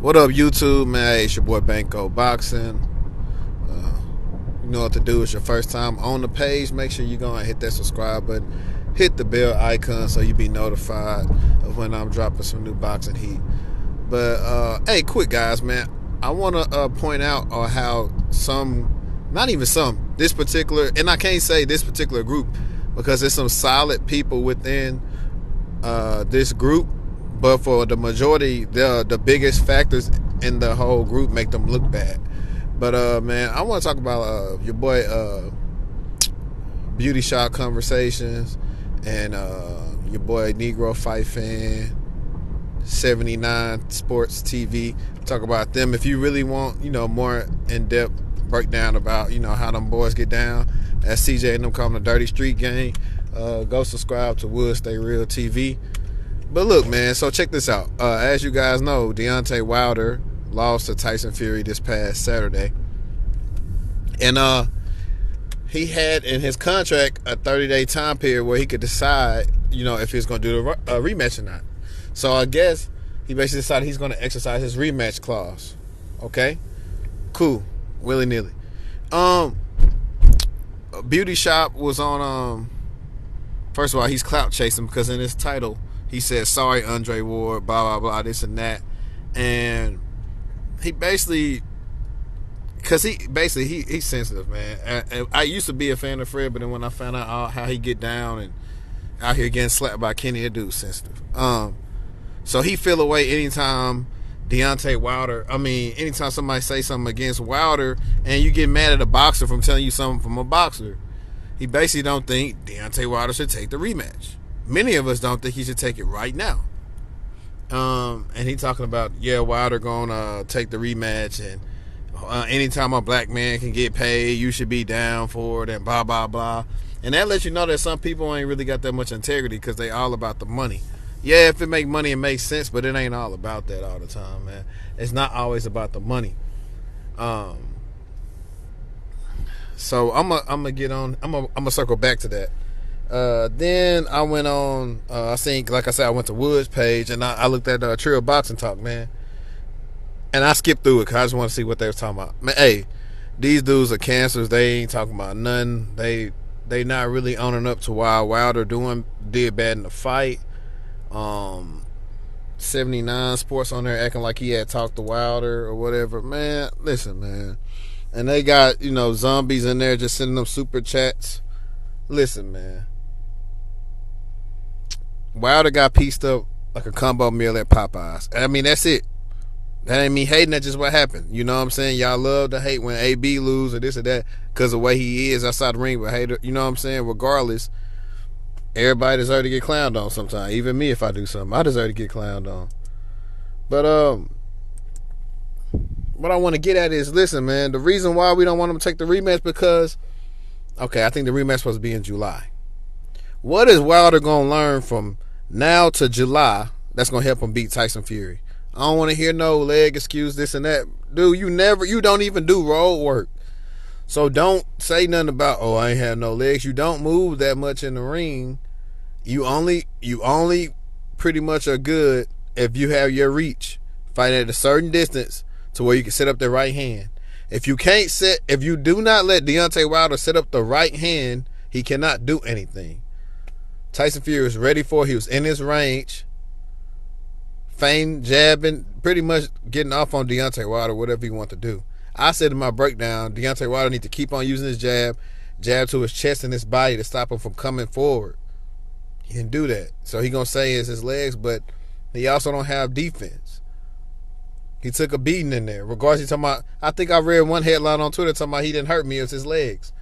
What up, YouTube, man? Hey, it's your boy Banco Boxing. You know what to do. It's your first time on the page. Make sure you go and hit that subscribe button. Hit the bell icon so you be notified of when I'm dropping some new boxing heat. But, hey, quick, guys, man. I want to point out how this particular, and I can't say this particular group because there's some solid people within this group. But for the majority, the biggest factors in the whole group make them look bad. But, man, I want to talk about your boy Beauty Shop Conversations and your boy Negro Fight Fan, 79 Sports TV. Talk about them. If you really want, more in-depth breakdown about, how them boys get down, as CJ and them call them the Dirty Street Gang, go subscribe to Wood Stay Real TV. But look, man, so check this out. As you guys know, Deontay Wilder lost to Tyson Fury this past Saturday. And he had in his contract a 30-day time period where he could decide, if he's going to do a rematch or not. So I guess he basically decided he's going to exercise his rematch clause. Okay? Cool. Willy-nilly. Beauty Shop was on, first of all, he's clout chasing because in his title, he said, sorry, Andre Ward, blah, blah, blah, this and that. And he basically, because he's sensitive, man. I used to be a fan of Fred, but then when I found out how he get down and out here getting slapped by Kenny, that dude's sensitive. So he feel away anytime anytime somebody say something against Wilder and you get mad at a boxer from telling you something from a boxer, he basically don't think Deontay Wilder should take the rematch. Many of us don't think he should take it right now. And he talking about, Wilder gonna take the rematch, and anytime a black man can get paid, you should be down for it, and blah, blah, blah. And that lets you know that some people ain't really got that much integrity because they all about the money. Yeah, if it make money, it makes sense, but it ain't all about that all the time, man. It's not always about the money. So I'm gonna circle back to that. Then I went on, I went to Wood's page and I looked at Trill Boxing Talk, man. And I skipped through it because I just want to see what they was talking about. Man, hey, these dudes are cancers. They ain't talking about nothing. They not really owning up to why Wilder did bad in the fight. 79 Sports on there acting like he had talked to Wilder or whatever. Man, listen, man. And they got, zombies in there just sending them super chats. Listen, man. Wilder got pieced up like a combo meal at Popeyes. I mean, that's it. That ain't me hating. That's just what happened. You know what I'm saying? Y'all love to hate when AB lose or this or that because of the way he is outside the ring. But hater, you know what I'm saying? Regardless, everybody deserves to get clowned on sometimes. Even me, if I do something, I deserve to get clowned on. But what I want to get at is, listen, man. The reason why we don't want him to take the rematch because, I think the rematch supposed to be in July. What is Wilder gonna learn from now to July that's gonna help him beat Tyson Fury? I don't want to hear no leg excuse, this and that. Dude, you don't even do road work. So don't say nothing about, I ain't have no legs. You don't move that much in the ring. You only pretty much are good if you have your reach. Fighting at a certain distance to where you can set up the right hand. If you do not let Deontay Wilder set up the right hand, he cannot do anything. Tyson Fury was ready for it. He was in his range. Feint, jabbing, pretty much getting off on Deontay Wilder, whatever he want to do. I said in my breakdown, Deontay Wilder need to keep on using his jab to his chest and his body to stop him from coming forward. He didn't do that. So he going to say it's his legs, but he also don't have defense. He took a beating in there. Regardless, he's talking about, I think I read one headline on Twitter talking about he didn't hurt me, it was his legs.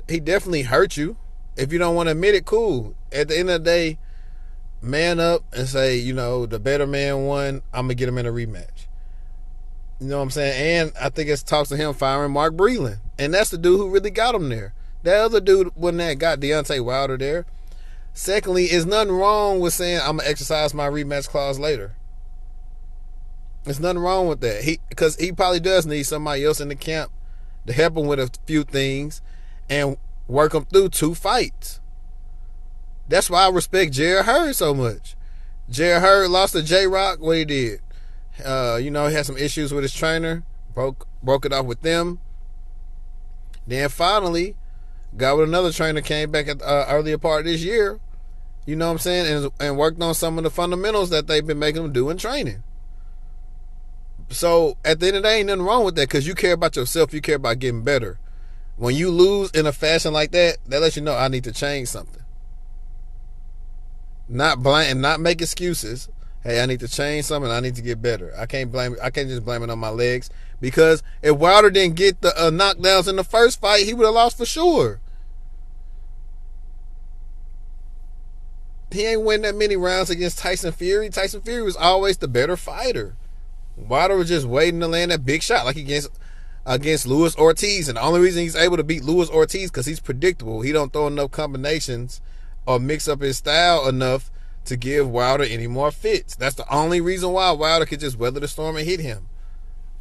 He definitely hurt you. If you don't want to admit it, cool. At the end of the day, man up and say, the better man won. I'm going to get him in a rematch. You know what I'm saying? And I think it talks to him firing Mark Breland. And that's the dude who really got him there. That other dude wouldn't have got Deontay Wilder there. Secondly, is nothing wrong with saying I'm going to exercise my rematch clause later. There's nothing wrong with that. Because he probably does need somebody else in the camp to help him with a few things and work him through 2 fights. That's why I respect Jared Hurd so much. Jared Hurd lost to J-Rock. What he did, he had some issues with his trainer. Broke it off with them. Then finally got with another trainer. Came back at the earlier part of this year. You know what I'm saying, and worked on some of the fundamentals that they've been making them do in training. So at the end of the day, ain't nothing wrong with that because you care about yourself. You care about getting better. When you lose in a fashion like that, that lets you know I need to change something. Not make excuses. Hey, I need to change something. I need to get better. I can't just blame it on my legs because if Wilder didn't get the knockdowns in the first fight, he would have lost for sure. He ain't win that many rounds against Tyson Fury. Tyson Fury was always the better fighter. Wilder was just waiting to land that big shot like against Luis Ortiz. And the only reason he's able to beat Luis Ortiz because he's predictable. He don't throw enough combinations or mix up his style enough to give Wilder any more fits. That's the only reason why Wilder could just weather the storm and hit him.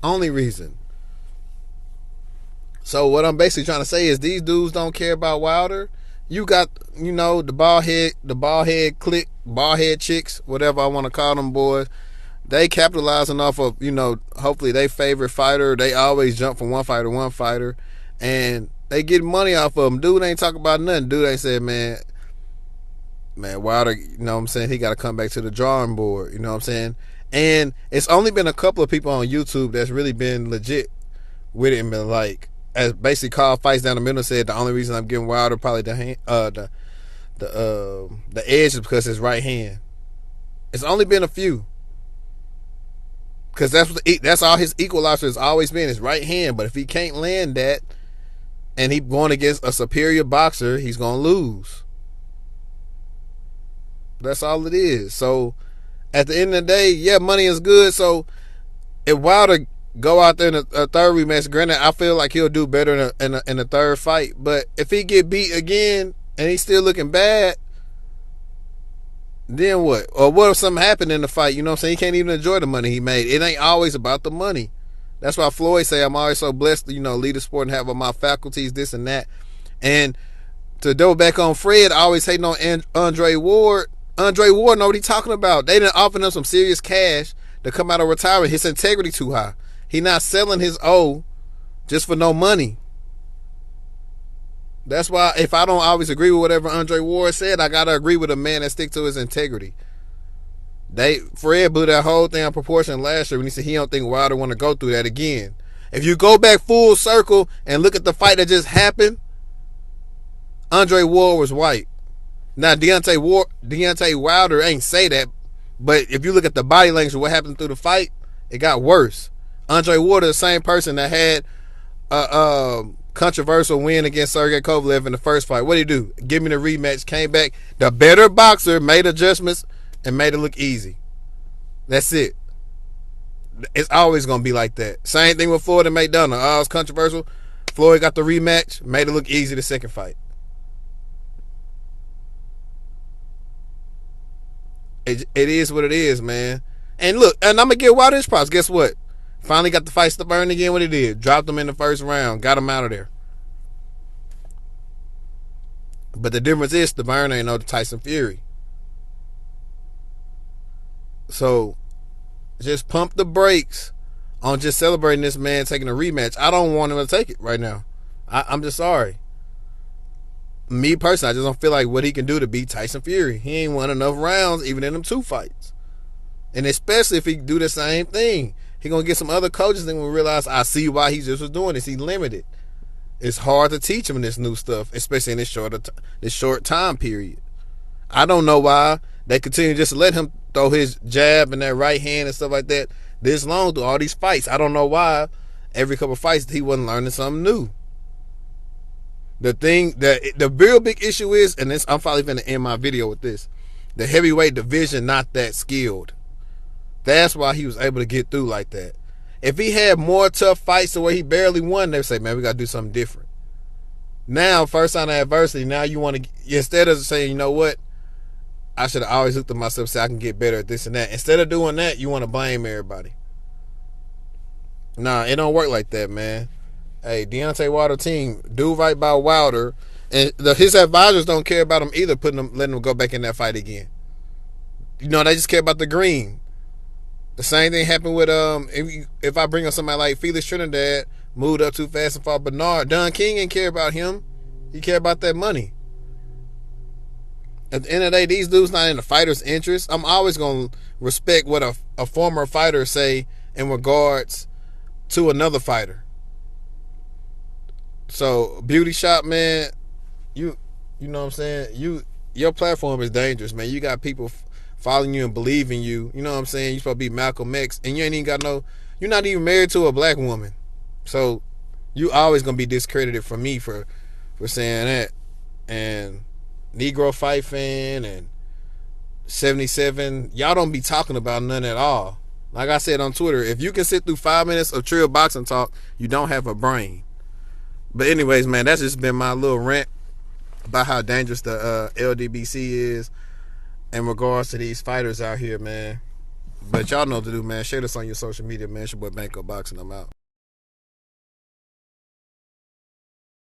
Only reason. So what I'm basically trying to say is these dudes don't care about Wilder. You got, the bald head clique, bald head chicks, whatever I want to call them boys. They capitalizing off of, hopefully their favorite fighter. They always jump from one fighter to one fighter. And they get money off of them. Dude ain't talking about nothing. Dude ain't said, man, Wilder, he got to come back to the drawing board. You know what I'm saying? And it's only been a couple of people on YouTube that's really been legit with it and been like, as basically called fights down the middle and said the only reason I'm giving Wilder probably the edge is because his right hand. It's only been a few. Because that's all his equalizer has always been, his right hand. But if he can't land that and he's going against a superior boxer, he's going to lose. That's all it is. So at the end of the day, yeah, money is good. So if Wilder go out there in a third rematch, granted, I feel like he'll do better in a third fight. But if he get beat again and he's still looking bad, then what? Or what if something happened in the fight? You know what I'm saying? He can't even enjoy the money he made. It ain't always about the money. That's why Floyd say I'm always so blessed to, lead the sport and have all my faculties, this and that. And to double back on Fred, I always hating on Andre Ward. Andre Ward know what he talking about. They didn't offer him some serious cash to come out of retirement. His integrity too high. He not selling his O just for no money. That's why if I don't always agree with whatever Andre Ward said, I gotta agree with a man that stick to his integrity. Fred blew that whole thing out of proportion last year when he said he don't think Wilder want to go through that again. If you go back full circle and look at the fight that just happened, Andre Ward was white. Now Deontay Wilder ain't say that, but if you look at the body language of what happened through the fight, it got worse. Andre Ward is the same person that had a controversial win against Sergey Kovalev in the first fight. What did he do? Give me the rematch. Came back. The better boxer made adjustments and made it look easy. That's it. It's always going to be like that. Same thing with Floyd and McDonough. Oh, it's controversial. Floyd got the rematch. Made it look easy the second fight. It is what it is, man. And look, and I'm going to give Wilder his props. Guess what? Finally got the fight to burn again. What he did? Dropped him in the first round. Got him out of there. But the difference is the burn ain't no Tyson Fury. So just pump the brakes on just celebrating this man taking a rematch. I don't want him to take it right now. I'm just sorry. Me personally, I just don't feel like what he can do to beat Tyson Fury. He ain't won enough rounds even in them 2 fights. And especially if he do the same thing. He gonna get some other coaches and will realize I see why he just was doing this. He limited. It's hard to teach him this new stuff, especially in this short time period. I don't know why they continue just to let him throw his jab and that right hand and stuff like that this long through all these fights. I don't know why every couple of fights he wasn't learning something new. The real big issue is, and I'm probably going to end my video with this, the heavyweight division not that skilled. That's why he was able to get through like that. If he had more tough fights to where he barely won, they'd say, man, we got to do something different. Now, first time of adversity, now you want to, instead of saying, you know what, I should have always looked at myself and said I can get better at this and that. Instead of doing that, you want to blame everybody. Nah, it don't work like that, man. Hey, Deontay Wilder team, do right by Wilder, and his advisors don't care about him either. Letting him go back in that fight again. They just care about the green. The same thing happened with if I bring up somebody like Felix Trinidad, moved up too fast and fought Bernard. Don King didn't care about him. He cared about that money. At the end of the day, these dudes not in the fighter's interest. I'm always gonna respect what a former fighter say in regards to another fighter. So beauty shop, man, you know what I'm saying? Your platform is dangerous, man. You got people following you and believing you. You know what I'm saying? You supposed to be Malcolm X, and you ain't even got you're not even married to a black woman. So you always gonna be discredited from me for saying that. And Negro Fight Fan and 77, y'all don't be talking about none at all. Like I said on Twitter, if you can sit through 5 minutes of Trill Boxing Talk, you don't have a brain. But anyways, man, that's just been my little rant about how dangerous the LDBC is in regards to these fighters out here, man. But y'all know what to do, man. Share this on your social media, man. It's your boy Banco Boxing. I'm out.